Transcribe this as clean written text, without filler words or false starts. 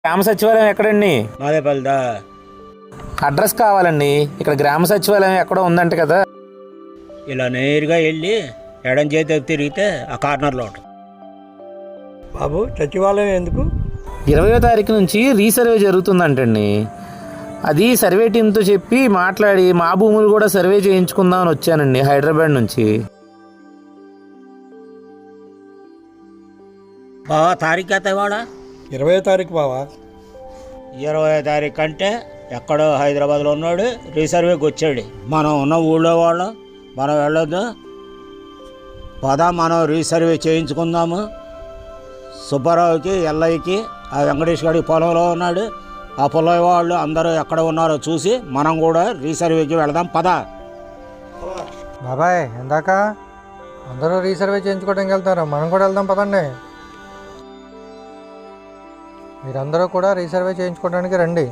గ్రామ సచివాలయం ఎక్కడండి? మాదేపల్లిదా? అడ్రస్ కావాలండి. ఇక్కడ గ్రామ సచివాలయం ఎక్కడో ఉందంట కదా. ఇలా నేరుగా వెళ్ళి ఎడం చేతి తిరిగితే ఆ కార్నర్లో ఉంటుంది. బాబు సచివాలయం ఎందుకు? 20వ తారీఖు నుంచి రీసర్వే జరుగుతుందంటండి. అది సర్వే టీంతో చెప్పి మాట్లాడి మా భూములు కూడా సర్వే చేయించుకుందామని వచ్చానండి హైదరాబాద్ నుంచి. బావా తారీఖు అయితే వాడా 20వ తారీఖు బావా. 20వ తారీఖు అంటే ఎక్కడో హైదరాబాద్లో ఉన్నాడు, రీసర్వేకి వచ్చాడు. మనం ఉన్న ఊళ్ళో వాళ్ళం మనం వెళ్ళొద్దు. మనం రీసర్వే చేయించుకుందాము. సుబ్బారావుకి ఎల్లయ్యకి ఆ వెంకటేష్ గారి పొలంలో ఉన్నాడు. ఆ పొలం వాళ్ళు అందరూ ఎక్కడ ఉన్నారో చూసి మనం కూడా రీసర్వేకి వెళదాం. బాబాయ్ ఇందాక అందరూ రీసర్వే చేయించుకోవడానికి వెళ్తారు, మనం కూడా వెళ్దాం పదండి. మీరందరూ కూడా రీసర్వే చేయించుకోవడానికి రండి.